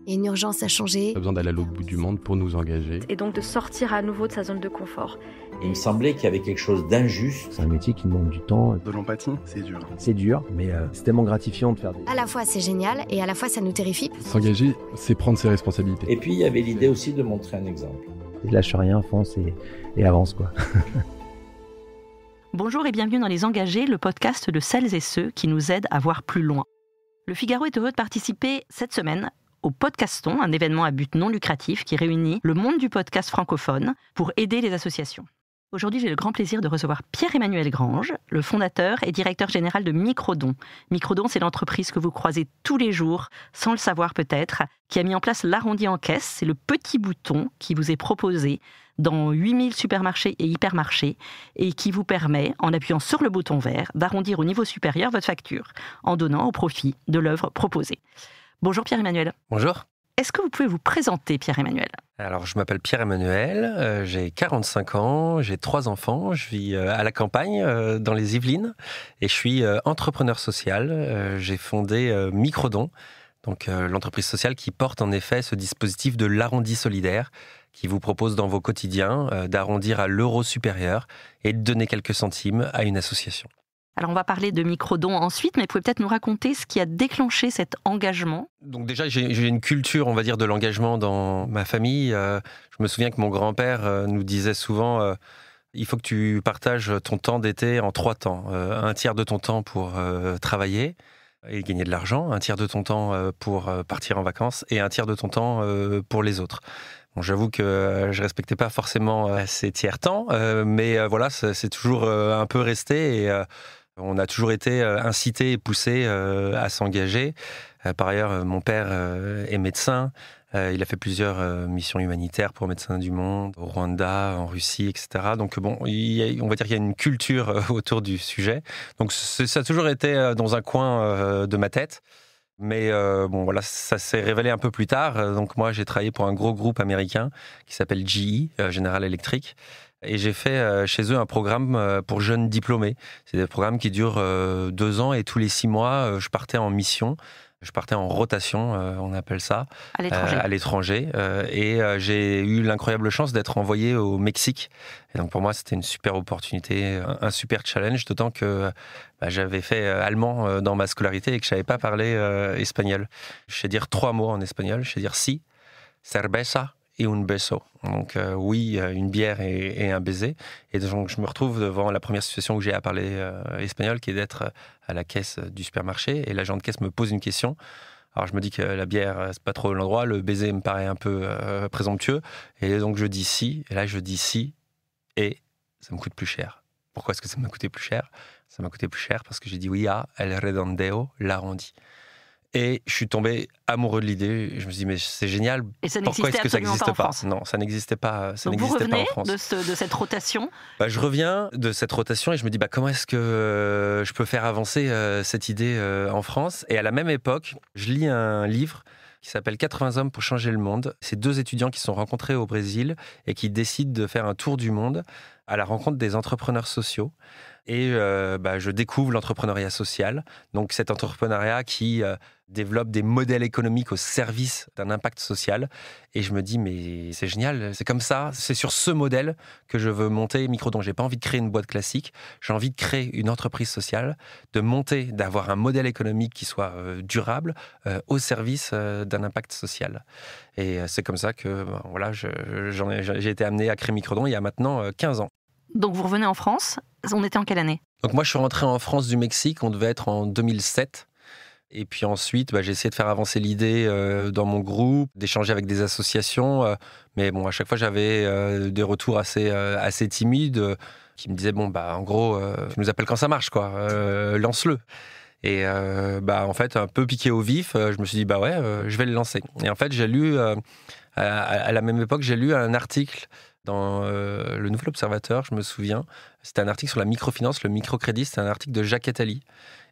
Il y a une urgence à changer. On a besoin d'aller à l'autre bout du monde pour nous engager. Et donc de sortir à nouveau de sa zone de confort. Il me semblait qu'il y avait quelque chose d'injuste. C'est un métier qui demande du temps. De l'empathie, c'est dur. C'est dur, mais c'est tellement gratifiant de faire des... À la fois c'est génial et à la fois ça nous terrifie. S'engager, c'est prendre ses responsabilités. Et puis il y avait l'idée aussi de montrer un exemple. Et lâche rien, fonce et avance, quoi. Bonjour et bienvenue dans Les Engagés, le podcast de celles et ceux qui nous aident à voir plus loin. Le Figaro est heureux de participer cette semaine au Podcaston, un événement à but non lucratif qui réunit le monde du podcast francophone pour aider les associations. Aujourd'hui, j'ai le grand plaisir de recevoir Pierre-Emmanuel Grange, le fondateur et directeur général de Microdon. Microdon, c'est l'entreprise que vous croisez tous les jours, sans le savoir peut-être, qui a mis en place l'arrondi en caisse. C'est le petit bouton qui vous est proposé dans 8000 supermarchés et hypermarchés et qui vous permet, en appuyant sur le bouton vert, d'arrondir au niveau supérieur votre facture, en donnant au profit de l'œuvre proposée. Bonjour Pierre-Emmanuel. Bonjour. Est-ce que vous pouvez vous présenter, Pierre-Emmanuel ? Alors, je m'appelle Pierre-Emmanuel, j'ai 45 ans, j'ai 3 enfants, je vis à la campagne, dans les Yvelines, et je suis entrepreneur social. J'ai fondé Microdon, donc l'entreprise sociale qui porte en effet ce dispositif de l'arrondi solidaire, qui vous propose dans vos quotidiens d'arrondir à l'euro supérieur et de donner quelques centimes à une association. Alors, on va parler de Microdon ensuite, mais vous pouvez peut-être nous raconter ce qui a déclenché cet engagement. Donc déjà, j'ai une culture, on va dire, de l'engagement dans ma famille. Je me souviens que mon grand-père nous disait souvent il faut que tu partages ton temps d'été en 3 temps. Un tiers de ton temps pour travailler et gagner de l'argent, un tiers de ton temps pour partir en vacances et un tiers de ton temps pour les autres. Bon, j'avoue que je respectais pas forcément ces tiers-temps, mais voilà, c'est toujours un peu resté et on a toujours été incité et poussé à s'engager. Par ailleurs, mon père est médecin. Il a fait plusieurs missions humanitaires pour Médecins du Monde, au Rwanda, en Russie, etc. Donc bon, on va dire qu'il y a une culture autour du sujet. Donc ça a toujours été dans un coin de ma tête. Mais bon, voilà, ça s'est révélé un peu plus tard. Donc moi, j'ai travaillé pour un gros groupe américain qui s'appelle GE, General Electric. Et j'ai fait chez eux un programme pour jeunes diplômés. C'est des programmes qui durent 2 ans et tous les 6 mois, je partais en mission. Je partais en rotation, on appelle ça, à l'étranger. Et j'ai eu l'incroyable chance d'être envoyé au Mexique. Et donc pour moi, c'était une super opportunité, un super challenge, d'autant que j'avais fait allemand dans ma scolarité et que je ne savais pas parler espagnol. Je sais dire 3 mots en espagnol. Je sais dire si, cerveza et un beso. Donc oui, une bière et un baiser. Et donc je me retrouve devant la première situation où j'ai à parler espagnol, qui est d'être à la caisse du supermarché. Et l'agent de caisse me pose une question. Alors je me dis que la bière, c'est pas trop l'endroit. Le baiser me paraît un peu présomptueux. Et donc je dis si. Et là je dis si. Et ça me coûte plus cher. Pourquoi est-ce que ça m'a coûté plus cher ? Ça m'a coûté plus cher parce que j'ai dit oui à el redondeo, l'arrondi. Et je suis tombé amoureux de l'idée. Je me suis dit, mais c'est génial. Et ça pourquoi est-ce que ça n'existe pas ? France. Non, ça n'existait pas. Ça Donc n'existait pas en France. vous revenez de cette rotation ? Je reviens de cette rotation et je me dis, comment est-ce que je peux faire avancer cette idée en France ? Et à la même époque, je lis un livre qui s'appelle 80 hommes pour changer le monde. C'est 2 étudiants qui se sont rencontrés au Brésil et qui décident de faire un tour du monde à la rencontre des entrepreneurs sociaux. Et je découvre l'entrepreneuriat social. Donc cet entrepreneuriat qui développe des modèles économiques au service d'un impact social. Et je me dis, mais c'est génial, c'est comme ça, c'est sur ce modèle que je veux monter Microdon. J'ai pas envie de créer une boîte classique, j'ai envie de créer une entreprise sociale, de monter, d'avoir un modèle économique qui soit durable au service d'un impact social. Et c'est comme ça que j'ai été amené à créer Microdon il y a maintenant 15 ans. Donc vous revenez en France, on était en quelle année ? Donc moi je suis rentré en France du Mexique, on devait être en 2007. Et puis ensuite, j'ai essayé de faire avancer l'idée dans mon groupe, d'échanger avec des associations. Mais bon, à chaque fois, j'avais des retours assez timides qui me disaient, en gros, tu nous appelles quand ça marche, quoi. Lance-le. Et en fait, un peu piqué au vif, je me suis dit, je vais le lancer. Et en fait, j'ai lu, à la même époque, j'ai lu un article dans le Nouvel Observateur, je me souviens. C'était un article sur la microfinance, le microcrédit. C'était un article de Jacques Attali.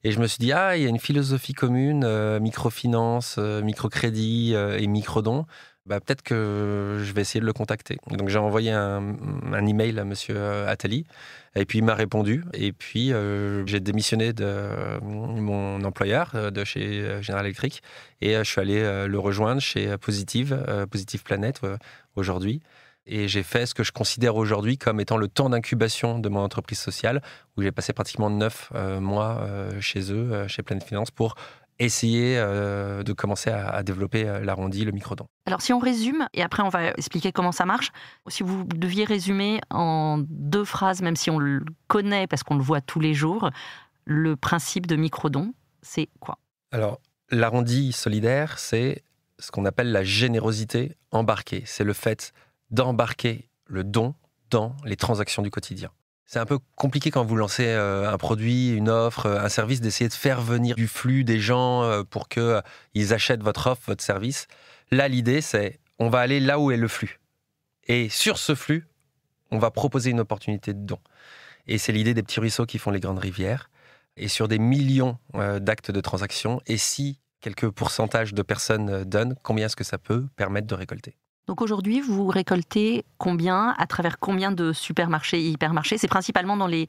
Et je me suis dit, il y a une philosophie commune, microfinance, microcrédit et microdon. Peut-être que je vais essayer de le contacter. Donc j'ai envoyé un email à monsieur Attali, et puis il m'a répondu. Et puis j'ai démissionné de mon employeur de chez General Electric, et je suis allé le rejoindre chez Positive Planet aujourd'hui. Et j'ai fait ce que je considère aujourd'hui comme étant le temps d'incubation de mon entreprise sociale, où j'ai passé pratiquement 9 mois chez eux, chez Planet Finance, pour essayer de commencer à développer l'arrondi, le microdon. Alors si on résume, et après on va expliquer comment ça marche, si vous deviez résumer en 2 phrases, même si on le connaît parce qu'on le voit tous les jours, le principe de microdon, c'est quoi ? Alors, l'arrondi solidaire, c'est ce qu'on appelle la générosité embarquée. C'est le fait d'embarquer le don dans les transactions du quotidien. C'est un peu compliqué quand vous lancez un produit, une offre, un service, d'essayer de faire venir du flux des gens pour qu'ils achètent votre offre, votre service. Là, l'idée, c'est on va aller là où est le flux. Et sur ce flux, on va proposer une opportunité de don. Et c'est l'idée des petits ruisseaux qui font les grandes rivières. Et sur des millions d'actes de transactions, et si quelques pourcentages de personnes donnent, combien est-ce que ça peut permettre de récolter ? Donc aujourd'hui, vous récoltez combien, à travers combien de supermarchés et hypermarchés ? C'est principalement dans les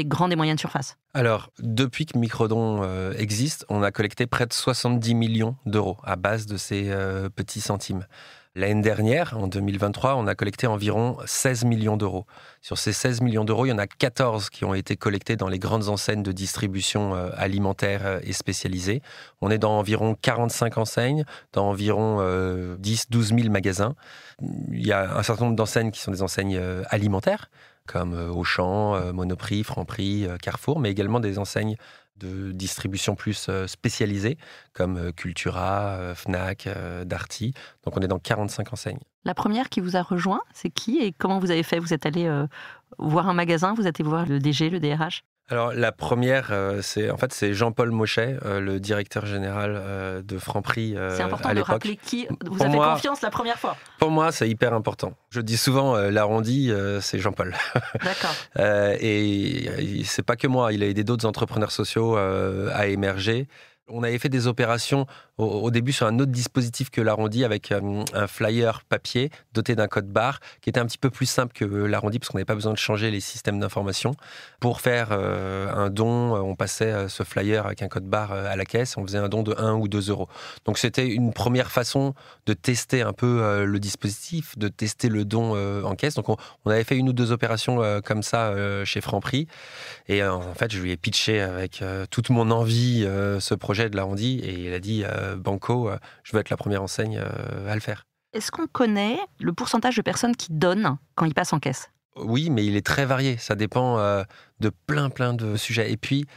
grandes et moyennes surfaces. Alors, depuis que Microdon existe, on a collecté près de 70 millions d'euros à base de ces petits centimes. L'année dernière, en 2023, on a collecté environ 16 millions d'euros. Sur ces 16 millions d'euros, il y en a 14 qui ont été collectés dans les grandes enseignes de distribution alimentaire et spécialisée. On est dans environ 45 enseignes, dans environ 10-12 000 magasins. Il y a un certain nombre d'enseignes qui sont des enseignes alimentaires, comme Auchan, Monoprix, Franprix, Carrefour, mais également des enseignes de distribution plus spécialisée, comme Cultura, Fnac, Darty. Donc on est dans 45 enseignes. La première qui vous a rejoint, c'est qui et comment vous avez fait ? Vous êtes allé voir un magasin, vous êtes allé voir le DG, le DRH ? Alors la première, c'est Jean-Paul Mochet, le directeur général de Franprix à l'époque. C'est important de rappeler qui vous a fait confiance la première fois. Pour moi, c'est hyper important. Je dis souvent, l'arrondi, c'est Jean-Paul. D'accord. Et c'est pas que moi, il a aidé d'autres entrepreneurs sociaux à émerger. On avait fait des opérations au début sur un autre dispositif que l'arrondi, avec un flyer papier doté d'un code barre qui était un petit peu plus simple que l'arrondi parce qu'on n'avait pas besoin de changer les systèmes d'information. Pour faire un don, on passait ce flyer avec un code barre à la caisse, on faisait un don de 1 ou 2 euros. Donc c'était une première façon de tester un peu le dispositif, de tester le don en caisse. Donc on avait fait 1 ou 2 opérations comme ça chez Franprix. Et en fait, je lui ai pitché avec toute mon envie ce projet de l'arrondi, et il a dit Banco, je veux être la première enseigne à le faire. Est-ce qu'on connaît le pourcentage de personnes qui donnent quand ils passent en caisse ? Oui, mais il est très varié. Ça dépend de plein de sujets. Et puis,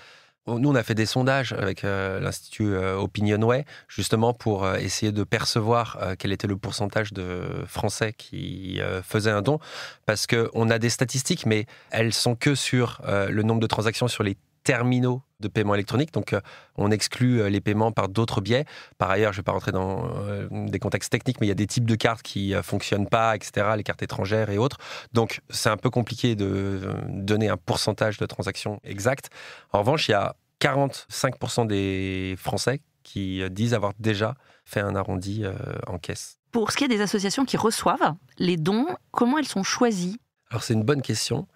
nous, on a fait des sondages avec l'Institut Opinionway, justement pour essayer de percevoir quel était le pourcentage de Français qui faisaient un don. Parce qu'on a des statistiques, mais elles sont que sur le nombre de transactions sur les terminaux de paiement électronique, donc on exclut les paiements par d'autres biais. Par ailleurs, je ne vais pas rentrer dans des contextes techniques, mais il y a des types de cartes qui ne fonctionnent pas, etc., les cartes étrangères et autres. Donc, c'est un peu compliqué de donner un pourcentage de transactions exact. En revanche, il y a 45% des Français qui disent avoir déjà fait un arrondi en caisse. Pour ce qui est des associations qui reçoivent les dons, comment elles sont choisies ? Alors, c'est une bonne question.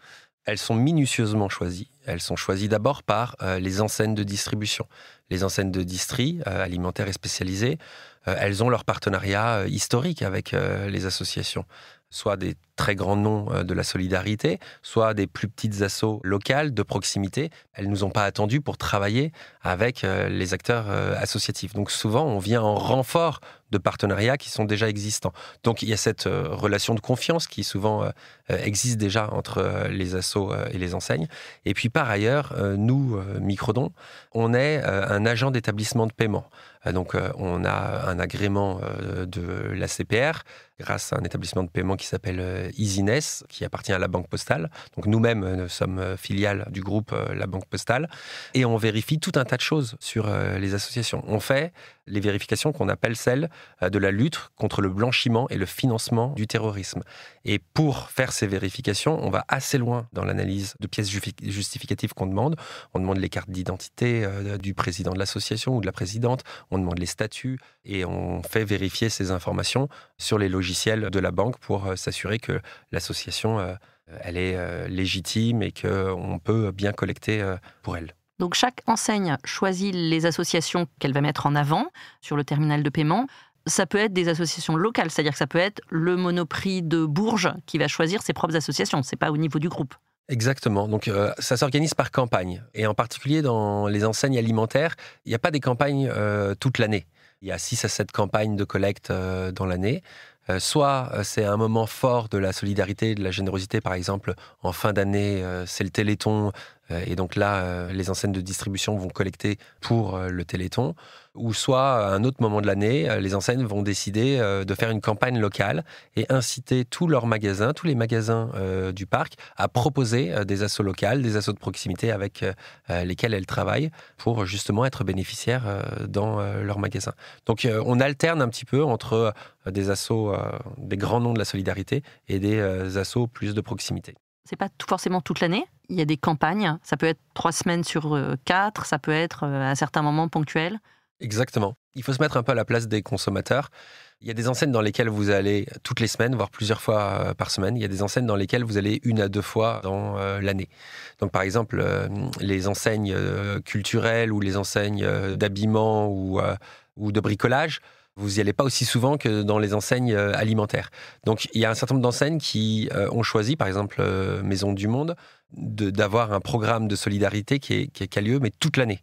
Elles sont minutieusement choisies. Elles sont choisies d'abord par les enseignes de distribution. Les enseignes de distri, alimentaires et spécialisées, elles ont leur partenariat historique avec les associations. Soit des très grands noms de la solidarité, soit des plus petites assos locales de proximité. Elles ne nous ont pas attendus pour travailler avec les acteurs associatifs. Donc souvent, on vient en renfort de partenariats qui sont déjà existants. Donc il y a cette relation de confiance qui souvent existe déjà entre les assos et les enseignes. Et puis par ailleurs, nous, Microdon, on est un agent d'établissement de paiement. Donc on a un agrément de la CPR grâce à un établissement de paiement qui s'appelle Easyness, qui appartient à la Banque Postale. Donc nous-mêmes, nous sommes filiales du groupe La Banque Postale. Et on vérifie tout un tas de choses sur les associations. On fait les vérifications qu'on appelle celles de la lutte contre le blanchiment et le financement du terrorisme. Et pour faire ces vérifications, on va assez loin dans l'analyse de pièces justificatives qu'on demande. On demande les cartes d'identité du président de l'association ou de la présidente, on demande les statuts et on fait vérifier ces informations sur les logiciels de la banque pour s'assurer que l'association elle est légitime et qu'on peut bien collecter pour elle. Donc chaque enseigne choisit les associations qu'elle va mettre en avant sur le terminal de paiement. Ça peut être des associations locales, c'est-à-dire que ça peut être le Monoprix de Bourges qui va choisir ses propres associations, c'est pas au niveau du groupe. Exactement. Donc, ça s'organise par campagne. Et en particulier, dans les enseignes alimentaires, il n'y a pas des campagnes toute l'année. Il y a 6 à 7 campagnes de collecte dans l'année. Soit c'est un moment fort de la solidarité, de la générosité, par exemple, en fin d'année, c'est le Téléthon. Et donc là, les enseignes de distribution vont collecter pour le Téléthon. Ou soit, à un autre moment de l'année, les enseignes vont décider de faire une campagne locale et inciter tous leurs magasins, tous les magasins du parc, à proposer des assos locales, des assos de proximité avec lesquels elles travaillent pour justement être bénéficiaires dans leurs magasins. Donc on alterne un petit peu entre des assos, des grands noms de la solidarité et des assos plus de proximité. C'est pas forcément toute l'année. Il y a des campagnes. Ça peut être 3 semaines sur 4. Ça peut être à certains moments ponctuels. Exactement. Il faut se mettre un peu à la place des consommateurs. Il y a des enseignes dans lesquelles vous allez toutes les semaines, voire plusieurs fois par semaine. Il y a des enseignes dans lesquelles vous allez 1 à 2 fois dans l'année. Donc par exemple, les enseignes culturelles ou les enseignes d'habillement ou de bricolage, vous n'y allez pas aussi souvent que dans les enseignes alimentaires. Donc, il y a un certain nombre d'enseignes qui ont choisi, par exemple Maison du Monde, d'avoir un programme de solidarité qui a lieu, mais toute l'année.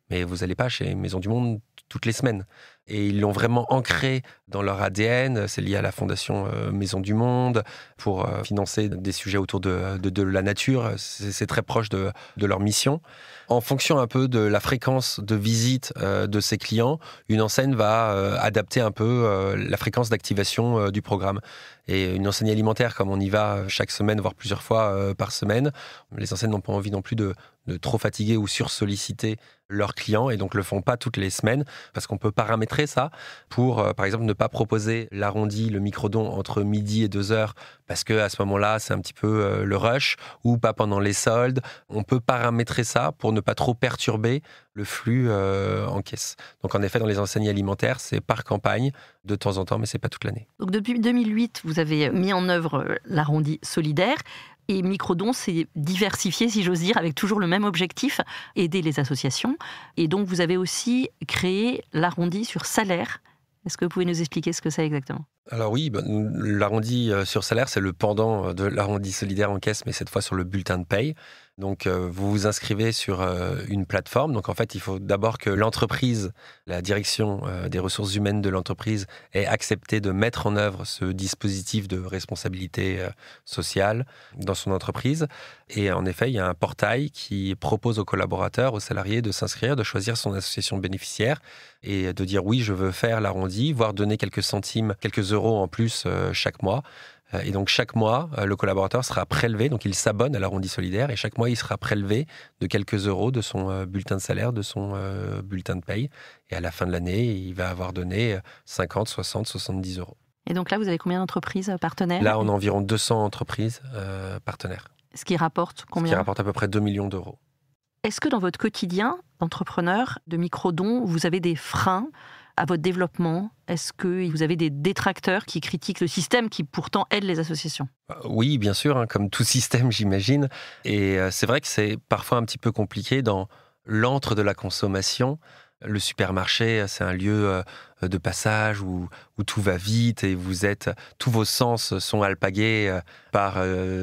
Mais vous n'allez pas chez Maison du Monde toutes les semaines. Et ils l'ont vraiment ancré dans leur ADN. C'est lié à la Fondation Maison du Monde pour financer des sujets autour de la nature. C'est très proche de leur mission. En fonction un peu de la fréquence de visite de ses clients, une enseigne va adapter un peu la fréquence d'activation du programme. Et une enseigne alimentaire, comme on y va chaque semaine, voire plusieurs fois par semaine, les enseignes n'ont pas envie non plus de trop fatiguer ou sursolliciter leurs clients et donc le font pas toutes les semaines parce qu'on peut paramétrer ça pour, par exemple, ne pas proposer l'arrondi, le micro-don entre midi et 2h parce qu'à ce moment-là, c'est un petit peu le rush ou pas pendant les soldes. On peut paramétrer ça pour ne pas trop perturber le flux en caisse. Donc en effet, dans les enseignes alimentaires, c'est par campagne de temps en temps, mais c'est pas toute l'année. Donc depuis 2008, vous avez mis en œuvre l'arrondi solidaire. Et Microdon s'est diversifié, si j'ose dire, avec toujours le même objectif, aider les associations. Et donc, vous avez aussi créé l'arrondi sur salaire. Est-ce que vous pouvez nous expliquer ce que c'est exactement ? Alors oui, l'arrondi sur salaire, c'est le pendant de l'arrondi solidaire en caisse, mais cette fois sur le bulletin de paye. Donc, vous vous inscrivez sur une plateforme. Donc, en fait, il faut d'abord que l'entreprise, la direction des ressources humaines de l'entreprise ait accepté de mettre en œuvre ce dispositif de responsabilité sociale dans son entreprise. Et en effet, il y a un portail qui propose aux collaborateurs, aux salariés de s'inscrire, de choisir son association bénéficiaire et de dire oui, je veux faire l'arrondi, voire donner quelques centimes, quelques euros en plus chaque mois. Et donc, chaque mois, le collaborateur sera prélevé, donc il s'abonne à l'arrondi solidaire, et chaque mois, il sera prélevé de quelques euros de son bulletin de salaire, de son bulletin de paye. Et à la fin de l'année, il va avoir donné 50, 60, 70 euros. Et donc là, vous avez combien d'entreprises partenaires ? Là, on a environ 200 entreprises partenaires. Ce qui rapporte combien ? Ce qui rapporte à peu près 2 millions d'euros. Est-ce que dans votre quotidien d'entrepreneur, de micro-dons, vous avez des freins à votre développement ? Est-ce que vous avez des détracteurs qui critiquent le système qui pourtant aide les associations ? Oui, bien sûr, comme tout système, j'imagine. Et c'est vrai que c'est parfois un petit peu compliqué dans l'antre de la consommation. Le supermarché, c'est un lieu de passage où tout va vite et tous vos sens sont alpagués par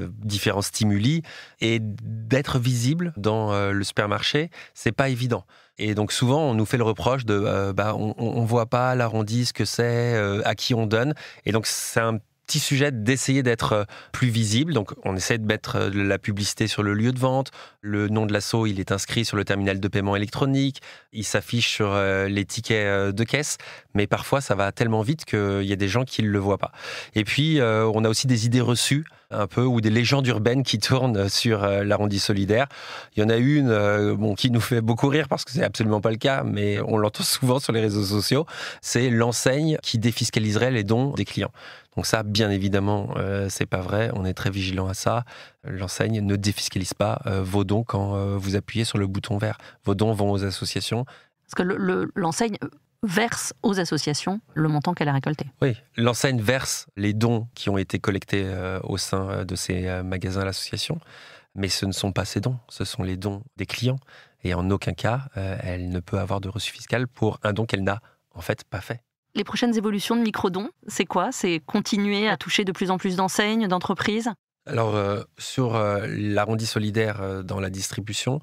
différents stimuli. Et d'être visible dans le supermarché, c'est pas évident. Et donc souvent, on nous fait le reproche de on voit pas l'arrondi, ce que c'est, à qui on donne. Et donc c'est un petit sujet d'essayer d'être plus visible. Donc, on essaie de mettre la publicité sur le lieu de vente. Le nom de l'asso, il est inscrit sur le terminal de paiement électronique. Il s'affiche sur les tickets de caisse. Mais parfois, ça va tellement vite qu'il y a des gens qui ne le voient pas. Et puis, on a aussi des idées reçues, un peu, ou des légendes urbaines qui tournent sur l'arrondi solidaire. Il y en a une qui nous fait beaucoup rire parce que c'est absolument pas le cas, mais on l'entend souvent sur les réseaux sociaux. C'est l'enseigne qui défiscaliserait les dons des clients. Donc ça, bien évidemment, c'est pas vrai. On est très vigilant à ça. L'enseigne ne défiscalise pas vos dons quand vous appuyez sur le bouton vert. Vos dons vont aux associations. Parce que l'enseigne verse aux associations le montant qu'elle a récolté. Oui, l'enseigne verse les dons qui ont été collectés au sein de ces magasins à l'association, mais ce ne sont pas ces dons, ce sont les dons des clients. Et en aucun cas, elle ne peut avoir de reçu fiscal pour un don qu'elle n'a en fait pas fait. Les prochaines évolutions de microdons, c'est quoi ? C'est continuer à toucher de plus en plus d'enseignes, d'entreprises ? Alors, sur l'arrondi solidaire dans la distribution,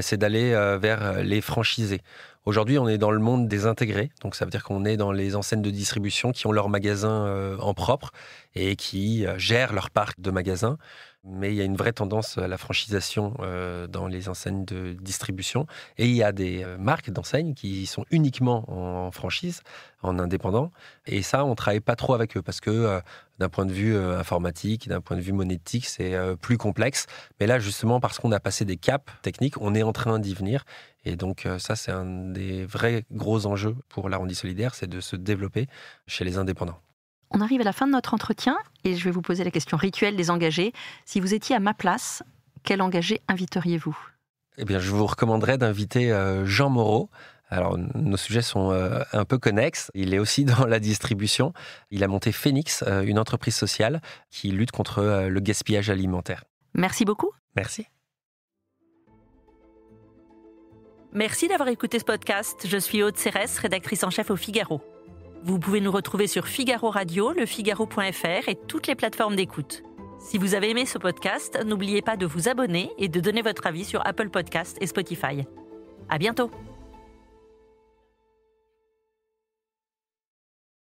c'est d'aller vers les franchisés. Aujourd'hui, on est dans le monde des intégrés, donc ça veut dire qu'on est dans les enseignes de distribution qui ont leur magasin en propre et qui gèrent leur parc de magasins. Mais il y a une vraie tendance à la franchisation dans les enseignes de distribution. Et il y a des marques d'enseignes qui sont uniquement en franchise, en indépendant. Et ça, on ne travaille pas trop avec eux parce que d'un point de vue informatique, d'un point de vue monétique, c'est plus complexe. Mais là, justement, parce qu'on a passé des caps techniques, on est en train d'y venir. Et donc ça, c'est un des vrais gros enjeux pour l'arrondi solidaire, c'est de se développer chez les indépendants. On arrive à la fin de notre entretien et je vais vous poser la question rituelle des engagés. Si vous étiez à ma place, quel engagé inviteriez-vous ? Eh bien, je vous recommanderais d'inviter Jean Moreau. Alors, nos sujets sont un peu connexes. Il est aussi dans la distribution. Il a monté Phoenix, une entreprise sociale qui lutte contre le gaspillage alimentaire. Merci beaucoup. Merci. Merci d'avoir écouté ce podcast. Je suis Aude Cérès, rédactrice en chef au Figaro. Vous pouvez nous retrouver sur Figaro Radio, lefigaro.fr et toutes les plateformes d'écoute. Si vous avez aimé ce podcast, n'oubliez pas de vous abonner et de donner votre avis sur Apple Podcasts et Spotify. À bientôt.